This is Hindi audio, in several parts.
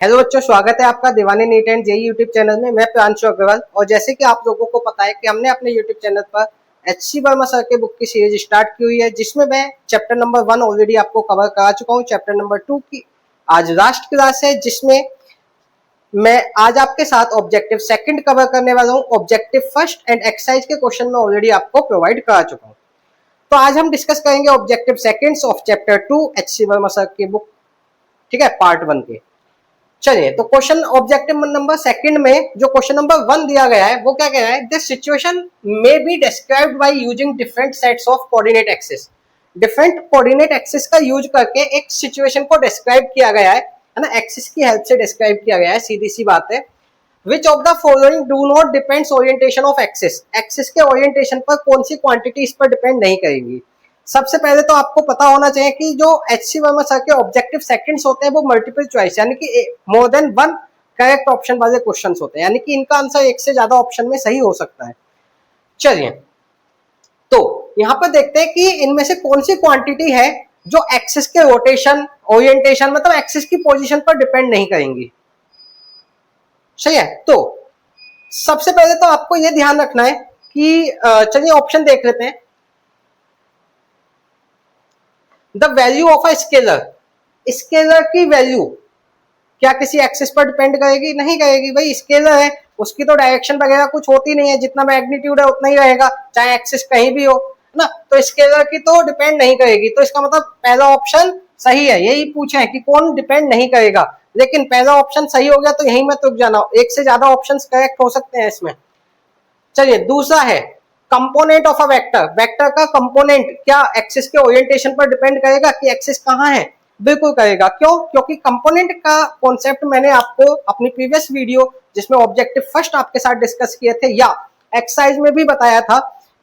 हेलो बच्चों, स्वागत है आपका Deewani NEET and JEE YouTube channel में। मैं प्रांशु अग्रवाल और जैसे कि आप लोगों को पता है कि हमने अपने यूट्यूब चैनल पर एचसी वर्मा सर के बुक की सीरीज स्टार्ट की हुई है, जिसमें मैं चैप्टर नंबर 1 ऑलरेडी आपको कवर करा चुका हूँ। चैप्टर नंबर 2 की आज लास्ट क्लास है, जिसमें मैं आज आपके साथ ऑब्जेक्टिव सेकंड कवर करने वाला हूँ। ऑब्जेक्टिव फर्स्ट एंड एक्सरसाइज के क्वेश्चन में ऑलरेडी आपको प्रोवाइड करा चुका हूँ। तो आज हम डिस्कस करेंगे objective seconds of chapter 2 HC Verma sir की बुक, ठीक है, पार्ट 1 के। चलिए, तो क्वेश्चन ऑब्जेक्टिव नंबर सेकंड में जो क्वेश्चन नंबर 1 दिया गया है वो क्या कह रहा है, this situation may be described by using different sets of coordinate axis. Different coordinate axis का यूज करके एक सिचुएशन को डिस्क्राइब किया गया है ना, एक्सिस की हेल्प से डिस्क्राइब किया गया है, सीधी सी बात है। Which of the following do not depends orientation of axis. Axis के ओरिएंटेशन पर कौन सी क्वांटिटी इस पर डिपेंड नहीं करेगी। सबसे पहले तो आपको पता होना चाहिए कि जो एचसी वर्मा सर के ऑब्जेक्टिव सेकंड्स होते हैं वो मल्टीपल चॉइस यानी कि more than one correct option वाले क्वेश्चंस होते हैं, यानी कि इनका आंसर एक से ज्यादा ऑप्शन में सही हो सकता है। चलिए, तो यहां पर देखते हैं कि इनमें से कौन सी क्वांटिटी है जो एक्सिस के रोटेशन ओरिएंटेशन मतलब एक्सिस की पोजीशन पर डिपेंड नहीं करेंगी। सही है, तो सबसे पहले तो आपको यह ध्यान रखना है कि चलिए ऑप्शन देख लेते हैं। The value of a scalar, scalar की वैल्यू क्या किसी एक्सिस पर डिपेंड करेगी? नहीं करेगी भाई, स्केलर है, उसकी तो डायरेक्शन वगैरह कुछ होती नहीं है, जितना मैग्नीट्यूड है उतना ही रहेगा, चाहे एक्सिस कहीं भी हो ना। तो स्केलर की तो डिपेंड नहीं करेगी, तो इसका मतलब पहला ऑप्शन सही है। यही पूछे है कि कौन डिपेंड नहीं करेगा, लेकिन पहला ऑप्शन सही हो गया तो यही मत रुक जाना, एक से ज्यादा ऑप्शन करेक्ट हो सकते हैं इसमें। चलिए, दूसरा है component of a vector. Vector का कंपोनेंट क्या एक्सिस के ओरिएंटेशन पर डिपेंड करेगा कि एक्सिस कहां है? बिल्कुल करेगा। क्यों? क्योंकि कंपोनेंट का कॉन्सेप्ट मैंने आपको अपनी प्रीवियस वीडियो जिसमें ऑब्जेक्टिव फर्स्ट आपके साथ डिस्कस किए थे या एक्सरसाइज में भी बताया था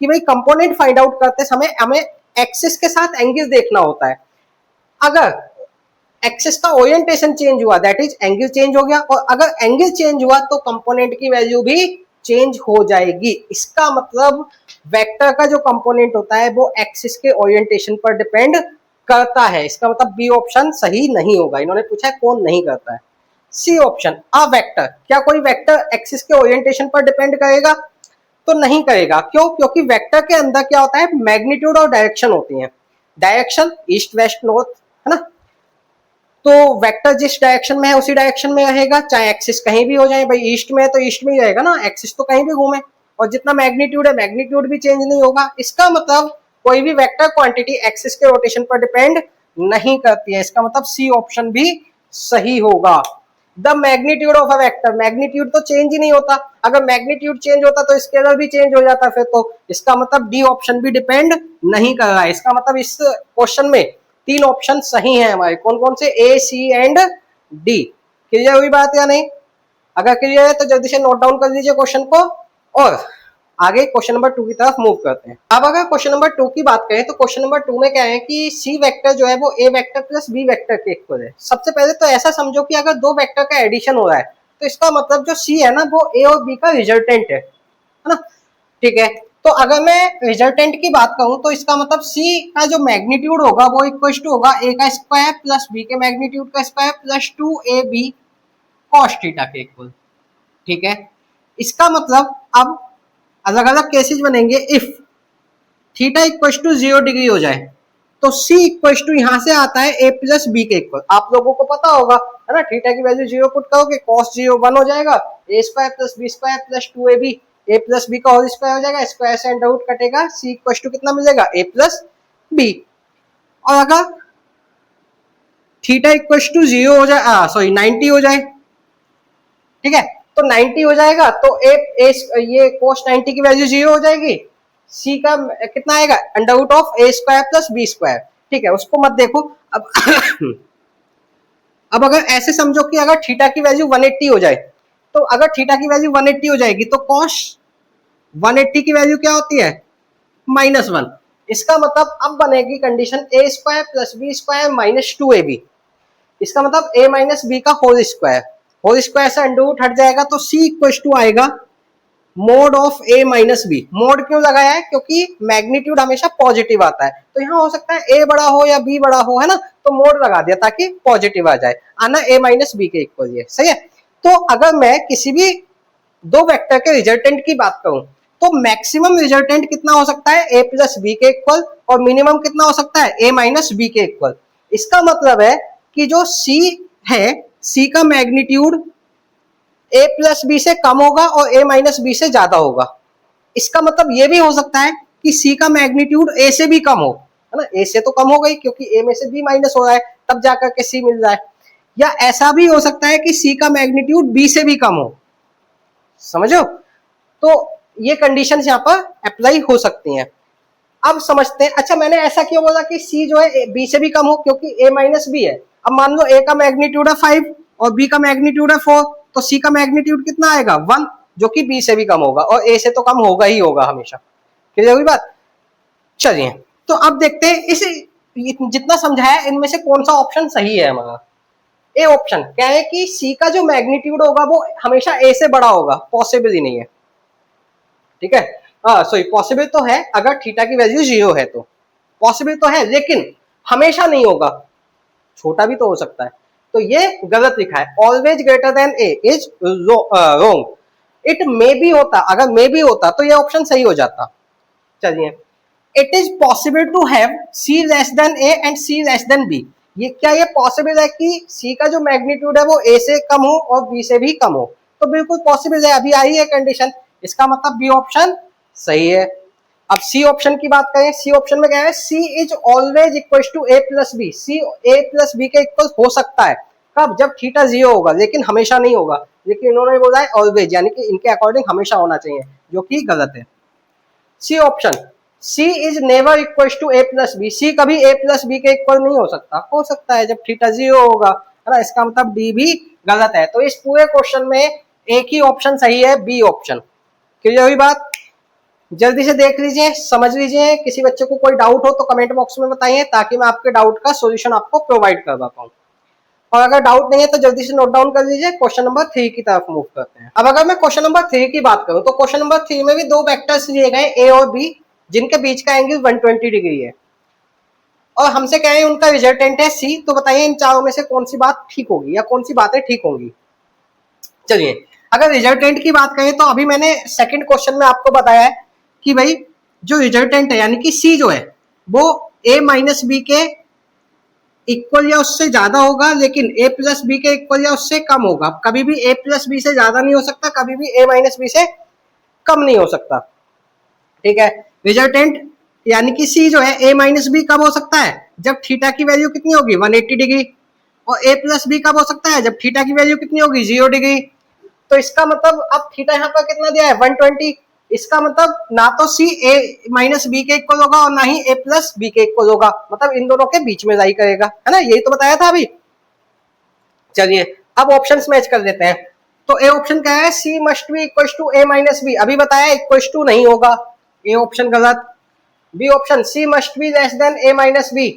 कि भाई कंपोनेंट फाइंड आउट करते समय हमें एक्सिस के साथ एंगल देखना होता है। अगर एक्सिस का ओरिएंटेशन चेंज हुआ दैट इज एंगल चेंज हो गया, और अगर एंगल चेंज हुआ तो कंपोनेंट की वैल्यू भी चेंज हो जाएगी। इसका मतलब वेक्टर का जो कंपोनेंट होता है वो एक्सिस के ओरिएंटेशन पर डिपेंड करता है। इसका मतलब बी ऑप्शन सही नहीं होगा। इन्होंने पूछा है कौन नहीं करता है। सी ऑप्शन, अ वेक्टर, क्या कोई वेक्टर एक्सिस के ओरिएंटेशन पर डिपेंड करेगा? तो नहीं करेगा। क्यों? क्योंकि वेक्टर के अंदर क्या होता है, मैग्नीट्यूड और डायरेक्शन होती है। डायरेक्शन ईस्ट वेस्ट नॉर्थ है ना, तो वेक्टर जिस डायरेक्शन में है उसी डायरेक्शन में रहेगा, चाहे एक्सिस कहीं भी हो जाए। भाई ईस्ट में है तो ईस्ट में ही रहेगा ना, एक्सिस तो कहीं भी घूमे। और जितना मैग्नीट्यूड है मैग्नीट्यूड भी चेंज नहीं होगा। इसका मतलब कोई भी वेक्टर क्वांटिटी एक्सिस के रोटेशन पर डिपेंड नहीं करती है। इसका मतलब सी ऑप्शन भी सही होगा। The magnitude of a vector, magnitude तो चेंज ही नहीं होता। अगर मैग्नीट्यूड चेंज होता तो स्केलर भी चेंज हो जाता फिर तो। इसका मतलब डी ऑप्शन भी डिपेंड नहीं कर रहा है। इसका मतलब इस क्वेश्चन में 3 ऑप्शन सही हैं हमारे। कौन कौन से? ए, सी एंड डी। क्लियर हुई बात या नहीं? अगर क्लियर है तो जल्दी से नोट डाउन कर लीजिए क्वेश्चन को और आगे क्वेश्चन नंबर 2 की तरफ मूव करते हैं। अब अगर क्वेश्चन नंबर 2 की बात करें तो क्वेश्चन नंबर 2 में क्या है कि सी वेक्टर जो है वो ए वेक्टर प्लस बी वेक्टर के इक्वल है। सबसे पहले तो ऐसा समझो कि अगर दो वेक्टर का एडिशन हो रहा है तो इसका मतलब जो सी है ना वो ए और बी का रिजल्टेंट है ना। ठीक है, तो अगर मैं रिजल्टेंट की बात करूं तो इसका मतलब सी का जो मैग्नीट्यूड होगा वो इक्वल टू होगा ए का स्क्वायर प्लस बी के मैग्नीट्यूड का square plus 2ab cos theta के इक्वल। ठीक है, इसका मतलब अब अलग अलग केसेस बनेंगे। If theta equal to 0 degree हो जाए तो सी इक्वल टू यहां से आता है ए प्लस बी के इक्वल। आप लोगों को पता होगा है ना, थीटा की वैल्यू 0 पुट करोगे cos 0 1 हो जाएगा, A square plus B square plus 2ab, A plus B का होल स्क्वायर हो जाएगा, स्क्वायर से अंडर रूट कटेगा, सी इक्वल टू कितना मिलेगा? ए प्लस बी। और अगर थीटा इक्वल टू 0 हो जाए, सॉरी 90 हो जाए, ठीक है, तो 90 हो जाएगा तो ये cos 90 की वैल्यू 0 हो जाएगी, सी का कितना आएगा? Under root of A square plus B square. ठीक है, उसको मत देखो अब। अब अगर ऐसे समझो कि अगर थीटा की वैल्यू 180 हो जाए, तो अगर थीटा की वैल्यू 180 हो जाएगी तो cos 180 की वैल्यू क्या होती है? -1। इसका मतलब अब बनेगी condition A square plus B square minus 2ab। इसका मतलब a माइनस बी का होल स्क्वायर से अंडर रूट हट जाएगा तो c इक्वल टू आएगा mod of A minus B. Mod क्यों लगाया है? क्योंकि मैग्नीट्यूड हमेशा पॉजिटिव आता है, तो यहाँ हो सकता है ए बड़ा हो या बी बड़ा हो, है ना, तो मोड लगा दिया ताकि पॉजिटिव आ जाए, आना ए माइनस बी के इक्वल है, सही है। तो अगर मैं किसी भी दो वेक्टर के रिजल्टेंट की बात करूं तो मैक्सिमम रिजल्टेंट कितना हो सकता है? ए प्लस बी के इक्वल, और मिनिमम कितना हो सकता है? ए माइनस बी के इक्वल। इसका मतलब है कि जो सी है, सी का मैग्नीट्यूड ए प्लस बी से कम होगा और ए माइनस बी से ज्यादा होगा। इसका मतलब ये भी हो सकता है कि सी का मैग्नीट्यूड ए से भी कम हो, है ना, ए से तो कम हो गई क्योंकि ए में से बी माइनस हो रहा है, तब जाकर के सी मिल रहा है। या ऐसा भी हो सकता है कि सी का मैग्नीट्यूड बी से भी कम हो, समझो। तो ये कंडीशन यहाँ पर अप्लाई हो सकती हैं। अब समझते हैं, अच्छा मैंने ऐसा क्यों बोला कि सी जो है बी से भी कम हो? क्योंकि ए माइनस बी है। अब मान लो ए का मैग्नीट्यूड है 5 और बी का मैग्नीट्यूड है 4, तो सी का मैग्नीट्यूड कितना आएगा? 1, जो कि बी से भी कम होगा, और ए से तो कम होगा ही होगा हमेशा। क्लियर हुई बात? चलिए, तो अब देखते हैं इस जितना समझाया इनमें से कौन सा ऑप्शन सही है हमारा। ए ऑप्शन क्या है कि सी का जो मैग्नीट्यूड होगा वो हमेशा ए से बड़ा होगा, पॉसिबल ही नहीं है, ठीक है। सॉरी, पॉसिबल तो है अगर थीटा की वैल्यू 0 है, तो पॉसिबल तो है, लेकिन हमेशा नहीं होगा, छोटा भी तो हो सकता है। तो ये गलत लिखा है, always greater than A is wrong. It may be होता, अगर मे बी होता तो ये ऑप्शन सही हो जाता। चलिए, it is possible to have c less than a and c less than b. ये क्या ये पॉसिबल है कि सी का जो मैग्नीट्यूड है वो ए से कम हो और बी से भी कम हो? तो बिल्कुल पॉसिबल है, अभी आई है कंडीशन, इसका मतलब बी ऑप्शन सही है। अब सी ऑप्शन की बात करें, सी ऑप्शन में क्या है? C is always equal to A plus B. C A plus B के इक्वल हो सकता है, कब? जब थीटा 0 होगा, लेकिन हमेशा नहीं होगा। लेकिन इन्होंने बोला है ऑलवेज, यानी कि इनके अकॉर्डिंग हमेशा होना चाहिए, जो कि गलत है। C option, C is never equal to A plus B. C कभी ए प्लस बी के इक्वल नहीं हो सकता है जब थीटा 0 होगा, है ना। इसका मतलब डी भी गलत है। तो इस पूरे क्वेश्चन में एक ही ऑप्शन सही है, बी ऑप्शन। क्लियर हुई बात? जल्दी से देख लीजिए, समझ लीजिए। किसी बच्चे को कोई डाउट हो तो कमेंट बॉक्स में बताइए, ताकि मैं आपके डाउट का सॉल्यूशन आपको प्रोवाइड करवा पाऊँ। और अगर डाउट नहीं है तो जल्दी से नोट डाउन कर लीजिए। क्वेश्चन नंबर 3 की तरफ मूव करते हैं। अब अगर मैं क्वेश्चन नंबर 3 की बात करूं तो क्वेश्चन नंबर 3 में भी दो वेक्टर्स लिए गए, ए और बी, जिनके बीच का एंगल 120 डिग्री है, और हमसे कह रहे हैं उनका रिजल्टेंट है सी। तो बताइए इन चारों में से कौन सी बात ठीक होगी या कौन सी बातें ठीक होंगी? चलिए, अगर रिजल्टेंट की बात करें तो अभी मैंने सेकंड क्वेश्चन में आपको बताया है कि भाई जो रिजल्टेंट है यानी कि सी जो है वो ए माइनस बी के इक्वल या उससे ज्यादा होगा, लेकिन ए प्लस बी के इक्वल या उससे कम होगा। कभी भी ए प्लस बी से ज्यादा नहीं हो सकता, कभी भी ए माइनस बी से कम नहीं हो सकता, ठीक है। रिजल्टेंट यानी कि सी जो है ए माइनस बी कब हो सकता है? जब थीटा की वैल्यू कितनी होगी? 180 डिग्री। और ए प्लस बी कब हो सकता है? जब थीटा की वैल्यू कितनी होगी? 0 डिग्री। तो इसका मतलब अब थीटा यहाँ पर कितना दिया है? 120। इसका मतलब ना तो सी ए माइनस बी के इक्वल होगा और ना ही ए प्लस बी के इक्वल होगा, मतलब इन दोनों के बीच में लाई करेगा, है ना। यही तो बताया था अभी। चलिए, अब ऑप्शंस मैच कर देते हैं। तो ए ऑप्शन क्या है? C must be equal to A minus B. अभी बताया इक्वल टू नहीं होगा, ए ऑप्शन गलत। B option, C must be less than A minus B.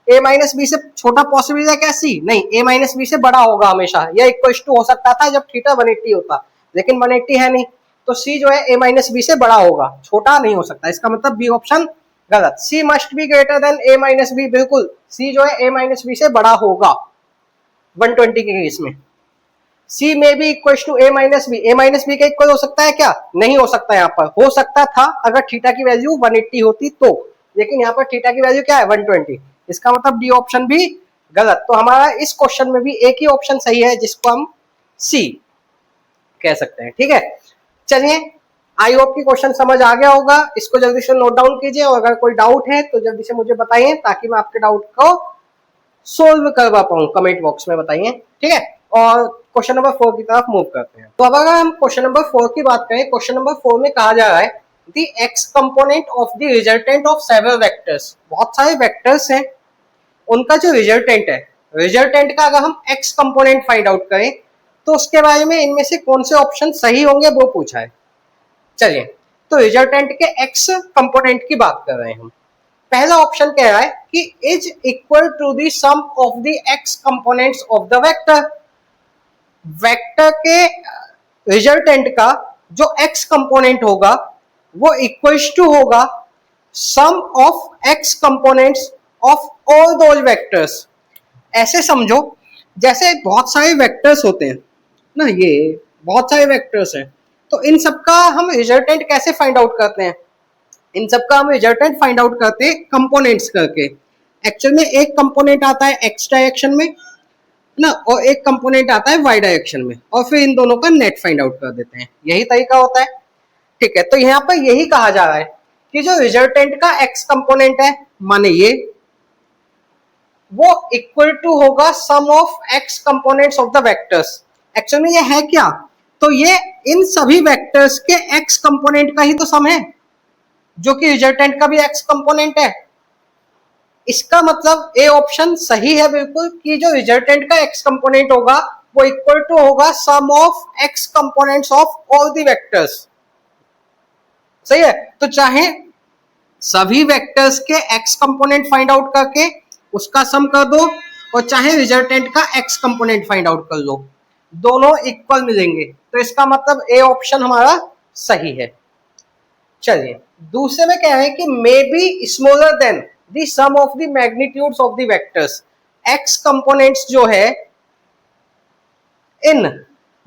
A minus B से छोटा पॉसिबल है क्या? सी नहीं, ए माइनस बी से बड़ा होगा हमेशा। यह इक्वल टू हो सकता था जब थीटा 180 होता, लेकिन 180 है नहीं, तो सी जो है ए माइनस बी से बड़ा होगा, छोटा नहीं हो सकता। इसका मतलब बी ऑप्शन गलत। C must be greater than A minus B, बिल्कुल सी जो है ए माइनस बी से बड़ा होगा 120 के केस में। सी में b equal to A minus B. A minus b के इक्वल हो सकता है क्या? नहीं हो सकता। यहाँ पर हो सकता था अगर थीटा की वैल्यू 180 होती तो, लेकिन यहाँ पर थीटा की वैल्यू क्या है? 120। इसका मतलब डी ऑप्शन भी गलत। तो हमारा इस क्वेश्चन में भी एक ही ऑप्शन सही है, जिसको हम सी कह सकते हैं, ठीक है। चलिए, आई होप की क्वेश्चन समझ आ गया होगा। इसको जल्दी से नोट डाउन कीजिए, और अगर कोई डाउट है तो जल्दी से मुझे बताइए, ताकि मैं आपके डाउट को सोल्व करवा पाऊँ। कमेंट बॉक्स में बताइए, ठीक है। और क्वेश्चन नंबर 4 की तरफ मूव करते हैं। तो अब अगर हम क्वेश्चन नंबर 4 की बात करें, क्वेश्चन नंबर 4 में कहा जा रहा है the x component of the resultant of several vectors. बहुत सारे वेक्टर्स हैं, उनका जो रिजल्टेंट है, रिजल्टेंट का अगर हम एक्स कंपोनेंट फाइंड आउट करें तो उसके बारे में इनमें से कौन से ऑप्शन सही होंगे वो पूछा है। चलिए, तो रिजल्टेंट के एक्स कंपोनेंट की बात कर रहे हैं हम। पहला ऑप्शन कह रहा है कि is equal to the sum of the X components of the vector. Vector के रिजल्टेंट का जो x कंपोनेंट होगा वो इक्वल्स टू होगा sum of x components of all those vectors. ऐसे समझो जैसे बहुत सारे वेक्टर्स होते हैं ना, ये बहुत सारे वेक्टर्स हैं, तो इन सबका हम रिजल्टेंट कैसे फाइंड आउट करते हैं? इन सबका हम रिजल्टेंट फाइंड आउट करते हैं कंपोनेंट्स करके। एक्चुअल में एक कंपोनेंट आता है एक्स डायरेक्शन में ना, और एक कंपोनेंट आता है वाई डायरेक्शन में, और फिर इन दोनों का नेट फाइंड आउट कर देते हैं। यही तरीका होता है, ठीक है। तो यहाँ पर यही कहा जा रहा है कि जो रिजल्टेंट का एक्स कंपोनेंट है, माने ये, वो इक्वल टू होगा sum of X components of the vectors. Actual में ये है क्या? तो ये इन सभी वेक्टर्स के एक्स कंपोनेंट का ही तो सम है, जो कि रिजल्टेंट का भी एक्स कंपोनेंट है। इसका मतलब ए ऑप्शन सही है बिल्कुल, कि जो रिजल्टेंट का एक्स कंपोनेंट होगा वो इक्वल टू होगा sum of X components of all the vectors. सही है। तो चाहे सभी वेक्टर्स के एक्स कंपोनेंट फाइंड आउट करके उसका सम कर दो, और चाहे रिजल्टेंट का एक्स कंपोनेंट फाइंड आउट कर दो, दोनों इक्वल मिलेंगे। तो इसका मतलब ए ऑप्शन हमारा सही है। चलिए दूसरे में कह रहे हैं कि may be smaller than the sum of the magnitudes of the vectors. X components जो है इन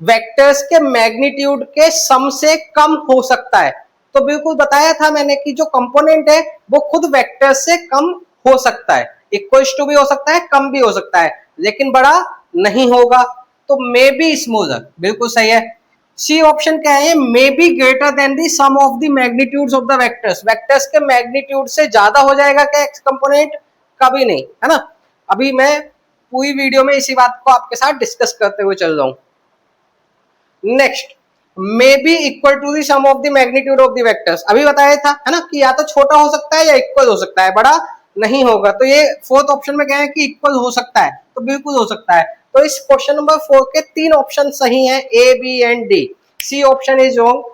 वेक्टर्स के मैग्नीट्यूड के सम से कम हो सकता है। तो बिल्कुल बताया था मैंने कि जो कंपोनेंट है वो खुद वेक्टर से कम हो सकता है, इक्वल्स टू भी हो सकता है, कम भी हो सकता है, लेकिन बड़ा नहीं होगा। तो मे बी स्मॉलर बिल्कुल सही है। सी ऑप्शन क्या है? May be greater than the sum of the magnitudes of the vectors. Vectors के मैग्नीट्यूड से ज्यादा हो जाएगा क्या एक्स कंपोनेंट? कभी नहीं, है ना। अभी मैं पूरी वीडियो में इसी बात को आपके साथ डिस्कस करते हुए चल रहा हूं। Next, may be equal to the sum of the magnitude of the vectors. अभी बताया था, है ना, कि या तो छोटा हो सकता है या इक्वल हो सकता है, बड़ा नहीं होगा। तो ये फोर्थ ऑप्शन में क्या है कि इक्वल हो सकता है, तो बिल्कुल हो सकता है। तो इस क्वेश्चन नंबर 4 के 3 ऑप्शन सही हैं, A, B and D. C option is wrong,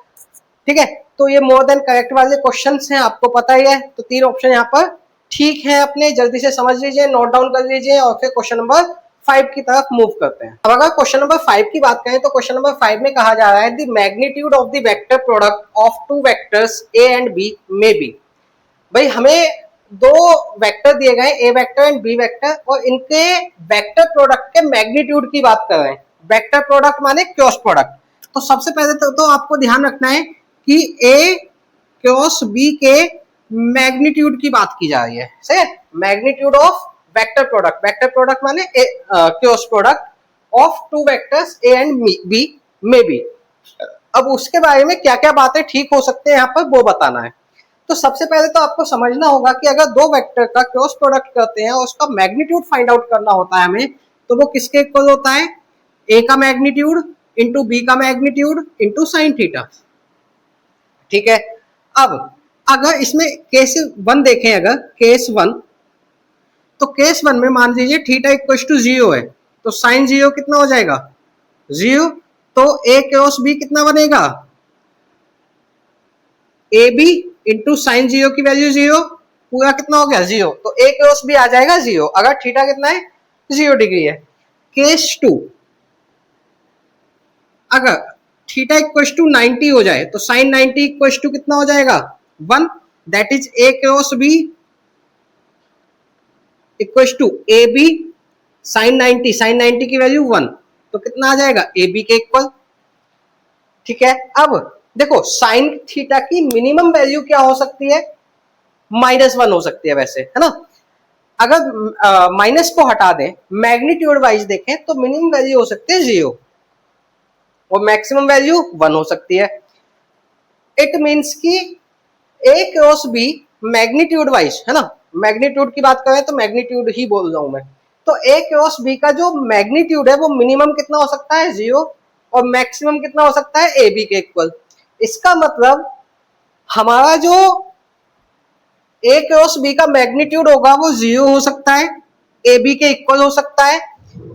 ठीक है। तो ये मोर देन करेक्ट वाले क्वेश्चंस हैं, आपको पता ही है। तो 3 ऑप्शन यहाँ पर ठीक है, अपने जल्दी से समझ लीजिए, नोट डाउन कर लीजिए, और फिर क्वेश्चन नंबर 5 की तरफ मूव करते हैं। अब अगर क्वेश्चन नंबर 5 की बात करें तो क्वेश्चन नंबर 5 में कहा जा रहा है the magnitude of the vector product of two vectors A and B may be. भाई हमें दो वेक्टर दिए गए, a vector and b vector, और इनके वेक्टर प्रोडक्ट के मैग्नीट्यूड की बात कर रहे हैं। वेक्टर प्रोडक्ट माने क्रॉस प्रोडक्ट। तो सबसे पहले तो आपको ध्यान रखना है कि ए क्रॉस बी के मैग्नीट्यूड की बात की जा रही है। सही है। Magnitude of vector product, vector product माने cross product of two vectors A and B may be. अब उसके बारे में क्या क्या बातें ठीक हो सकते हैं यहाँ पर वो बताना है। तो सबसे पहले तो आपको समझना होगा कि अगर दो वेक्टर का क्रॉस प्रोडक्ट करते हैं और उसका मैग्नीट्यूड फाइंड आउट करना होता है हमें, तो वो किसके इक्वल होता है? ए का मैग्नीट्यूड इंटू बी का मैग्नीट्यूड इंटू साइन थीटा, ठीक है। अब अगर इसमें केस 1 देखें, अगर केस 1, तो केस 1 में मान लीजिए थीटा इक्वल टू 0 है, तो साइन 0 कितना हो जाएगा? 0। तो ए क्रॉस बी कितना बनेगा? ए बी इंटू साइन 0 की वैल्यू 0, पूरा कितना हो गया? 0। तो ए क्रॉस बी आ जाएगा 0, अगर थीटा कितना है? 0 डिग्री है। केस 2, अगर थीटा इक्वल टू 90 हो जाए तो साइन 90 इक्वल टू कितना हो जाएगा? 1। That is a cross b equal to a b sine 90, sine 90 की वैल्यू 1, तो कितना आ जाएगा? ए बी के इक्वल, ठीक है। अब देखो साइन थीटा की मिनिमम वैल्यू क्या हो सकती है? -1 हो सकती है वैसे, है ना। अगर माइनस को हटा दें, मैग्नीट्यूड वाइज देखें तो मिनिमम वैल्यू हो सकती है 0 और मैक्सिमम वैल्यू 1 हो सकती है। इट मीन्स कि A cross B magnitude wise, है ना, मैग्नीट्यूड की बात करें तो मैग्नीट्यूड ही बोल रहा हूं मैं, तो ए क्रॉस बी का जो मैग्नीट्यूड है वो मिनिमम कितना हो सकता है? 0, और मैक्सिमम कितना हो सकता है? ए बी के इक्वल। इसका मतलब हमारा जो ए क्रॉस बी का मैग्नीट्यूड होगा वो 0 हो सकता है, ए बी के इक्वल हो सकता है,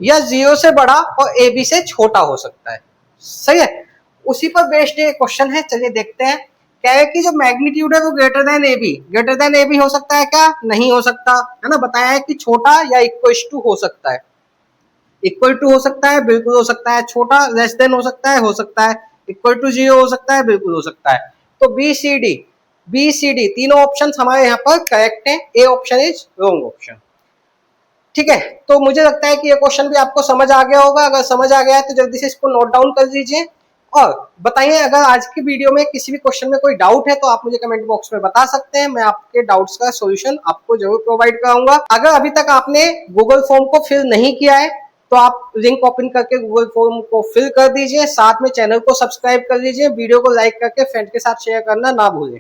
या 0 से बड़ा और ए बी से छोटा हो सकता है। सही है। उसी पर बेस्ड ये क्वेश्चन है, चलिए देखते हैं। क्या है कि जो मैग्नीट्यूड है वो greater than a b, greater than a b हो सकता है क्या? नहीं हो सकता, है ना। बताया है कि छोटा या इक्वल टू हो सकता है। इक्वल टू हो सकता है, बिल्कुल हो सकता है। छोटा लेस देन हो सकता है, इक्वल टू 0 हो सकता है, बिल्कुल हो सकता है। तो बी सी डी तीनों ऑप्शन हमारे यहाँ पर करेक्ट है, A option is wrong option. ठीक है, तो मुझे लगता है कि ये क्वेश्चन भी आपको समझ आ गया होगा। अगर समझ आ गया है तो जल्दी से इसको नोट डाउन कर लीजिए और बताइए अगर आज की वीडियो में किसी भी क्वेश्चन में कोई डाउट है तो आप मुझे कमेंट बॉक्स में बता सकते हैं, मैं आपके डाउट्स का सॉल्यूशन आपको जरूर प्रोवाइड कराऊंगा। अगर अभी तक आपने गूगल फॉर्म को फिल नहीं किया है तो आप लिंक ओपन करके गूगल फॉर्म को फिल कर दीजिए, साथ में चैनल को सब्सक्राइब कर लीजिए, वीडियो को लाइक करके फ्रेंड के साथ शेयर करना ना भूलें।